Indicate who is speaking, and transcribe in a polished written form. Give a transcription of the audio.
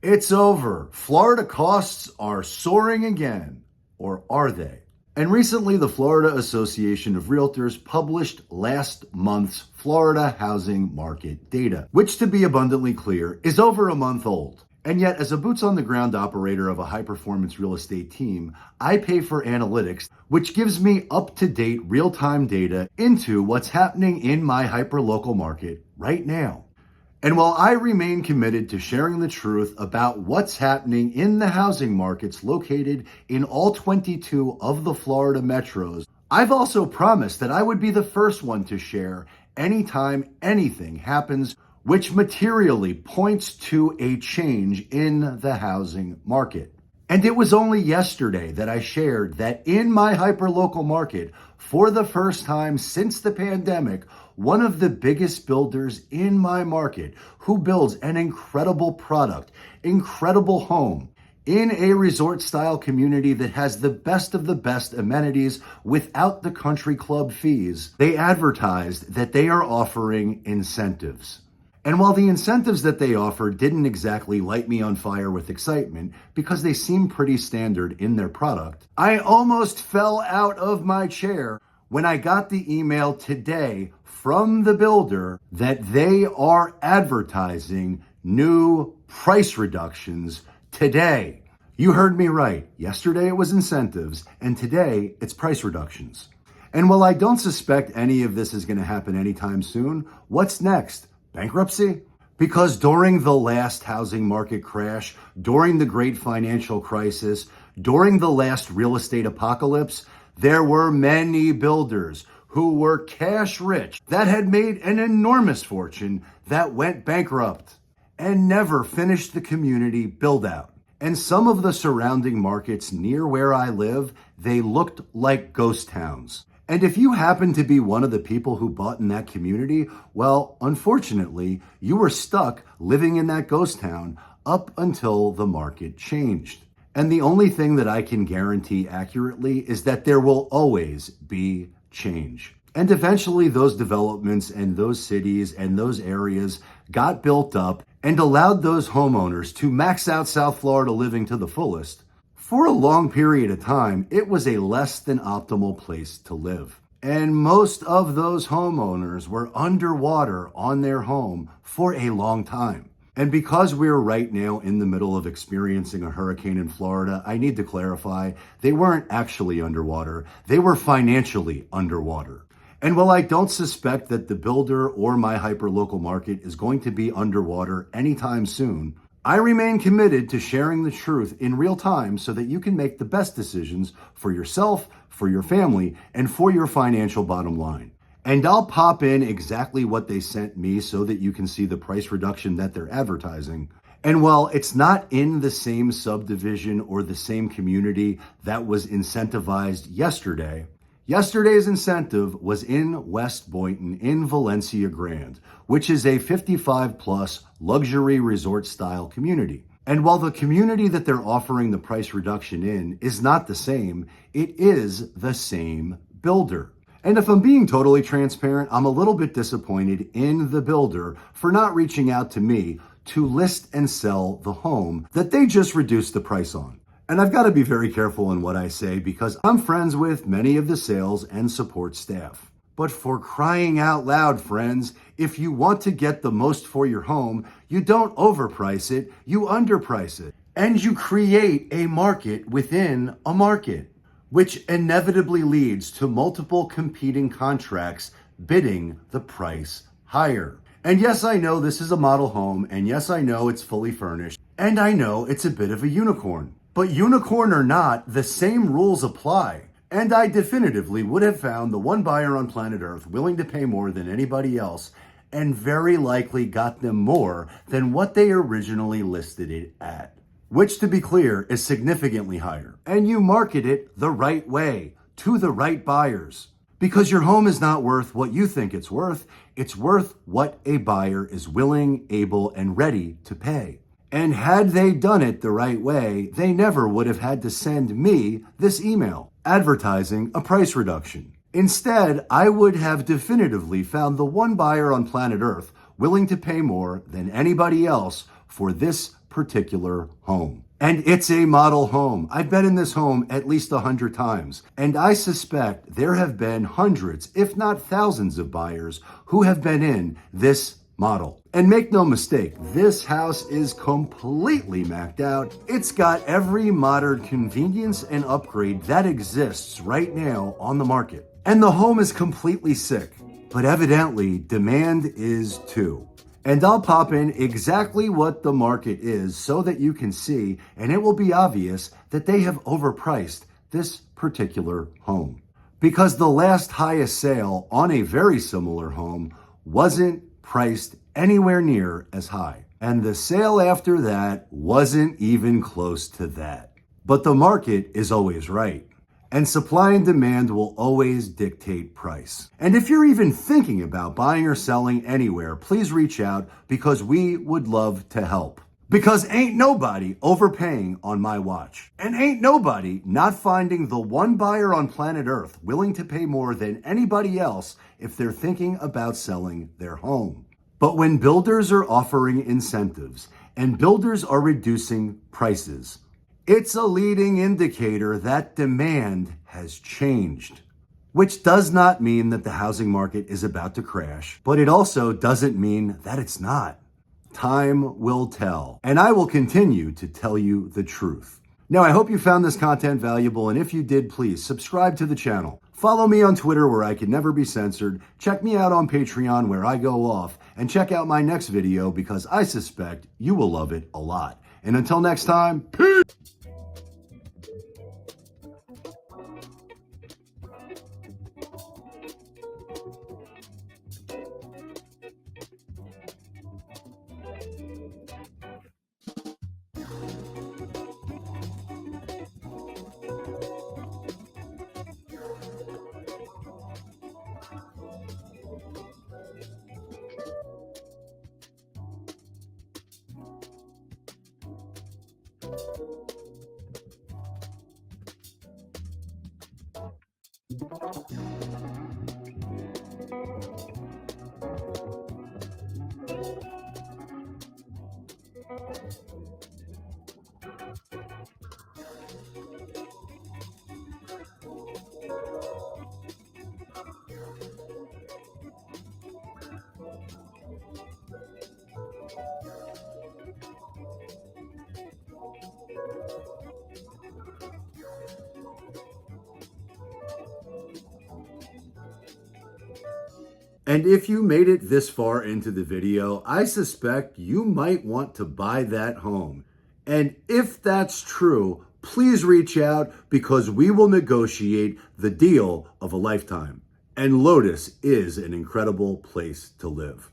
Speaker 1: It's over. Florida costs are soaring again. Or are they? And recently, the Florida Association of Realtors published last month's Florida housing market data, which, to be abundantly clear, is over a month old. And yet, as a boots-on-the-ground operator of a high-performance real estate team, I pay for analytics, which gives me up-to-date real-time data into what's happening in my hyperlocal market right now. And while I remain committed to sharing the truth about what's happening in the housing markets located in all 22 of the Florida metros, I've also promised that I would be the first one to share anytime anything happens which materially points to a change in the housing market. And it was only yesterday that I shared that in my hyperlocal market, for the first time since the pandemic, one of the biggest builders in my market, who builds an incredible product, incredible home, in a resort-style community that has the best of the best amenities without the country club fees, they advertised that they are offering incentives. And while the incentives that they offered didn't exactly light me on fire with excitement because they seem pretty standard in their product, I almost fell out of my chair when I got the email today from the builder that they are advertising new price reductions today. You heard me right. Yesterday it was incentives, and today it's price reductions. And while I don't suspect any of this is going to happen anytime soon, what's next? Bankruptcy? Because during the last housing market crash, during the great financial crisis, during the last real estate apocalypse, there were many builders who were cash rich that had made an enormous fortune that went bankrupt and never finished the community build out. And some of the surrounding markets near where I live, they looked like ghost towns. And if you happen to be one of the people who bought in that community, well, unfortunately, you were stuck living in that ghost town up until the market changed. And the only thing that I can guarantee accurately is that there will always be change. And eventually those developments and those cities and those areas got built up and allowed those homeowners to max out South Florida living to the fullest. For a long period of time, it was a less than optimal place to live. And most of those homeowners were underwater on their home for a long time. And because we're right now in the middle of experiencing a hurricane in Florida, I need to clarify, they weren't actually underwater. They were financially underwater. And while I don't suspect that the builder or my hyperlocal market is going to be underwater anytime soon, I remain committed to sharing the truth in real time so that you can make the best decisions for yourself, for your family, and for your financial bottom line. And I'll pop in exactly what they sent me so that you can see the price reduction that they're advertising. And while it's not in the same subdivision or the same community that was incentivized yesterday, yesterday's incentive was in West Boynton in Valencia Grand, which is a 55-plus luxury resort-style community. And while the community that they're offering the price reduction in is not the same, it is the same builder. And if I'm being totally transparent, I'm a little bit disappointed in the builder for not reaching out to me to list and sell the home that they just reduced the price on. And I've got to be very careful in what I say because I'm friends with many of the sales and support staff. But for crying out loud, friends, if you want to get the most for your home, you don't overprice it, you underprice it. And you create a market within a market, which inevitably leads to multiple competing contracts bidding the price higher. And yes, I know this is a model home, and yes, I know it's fully furnished, and I know it's a bit of a unicorn. But unicorn or not, the same rules apply. And I definitively would have found the one buyer on planet Earth willing to pay more than anybody else, and very likely got them more than what they originally listed it at. Which, to be clear, is significantly higher. And you market it the right way, to the right buyers. Because your home is not worth what you think it's worth what a buyer is willing, able, and ready to pay. And had they done it the right way, they never would have had to send me this email advertising a price reduction. Instead, I would have definitively found the one buyer on planet Earth willing to pay more than anybody else for this particular home. And it's a model home. I've been in this home at least 100 times, and I suspect there have been hundreds, if not thousands of buyers who have been in this model. And make no mistake, this house is completely maxed out. It's got every modern convenience and upgrade that exists right now on the market. And the home is completely sick, but evidently demand is too. And I'll pop in exactly what the market is so that you can see, and it will be obvious that they have overpriced this particular home. Because the last highest sale on a very similar home wasn't priced anywhere near as high. And the sale after that wasn't even close to that. But the market is always right. And supply and demand will always dictate price. And if you're even thinking about buying or selling anywhere, please reach out because we would love to help. Because ain't nobody overpaying on my watch. And ain't nobody not finding the one buyer on planet Earth willing to pay more than anybody else if they're thinking about selling their home. But when builders are offering incentives and builders are reducing prices, it's a leading indicator that demand has changed. Which does not mean that the housing market is about to crash, but it also doesn't mean that it's not. Time will tell, and I will continue to tell you the truth. Now, I hope you found this content valuable, and if you did, please subscribe to the channel. Follow me on Twitter where I can never be censored. Check me out on Patreon where I go off, and check out my next video because I suspect you will love it a lot. And until next time, peace! And if you made it this far into the video, I suspect you might want to buy that home. And if that's true, please reach out because we will negotiate the deal of a lifetime. And Lotus is an incredible place to live.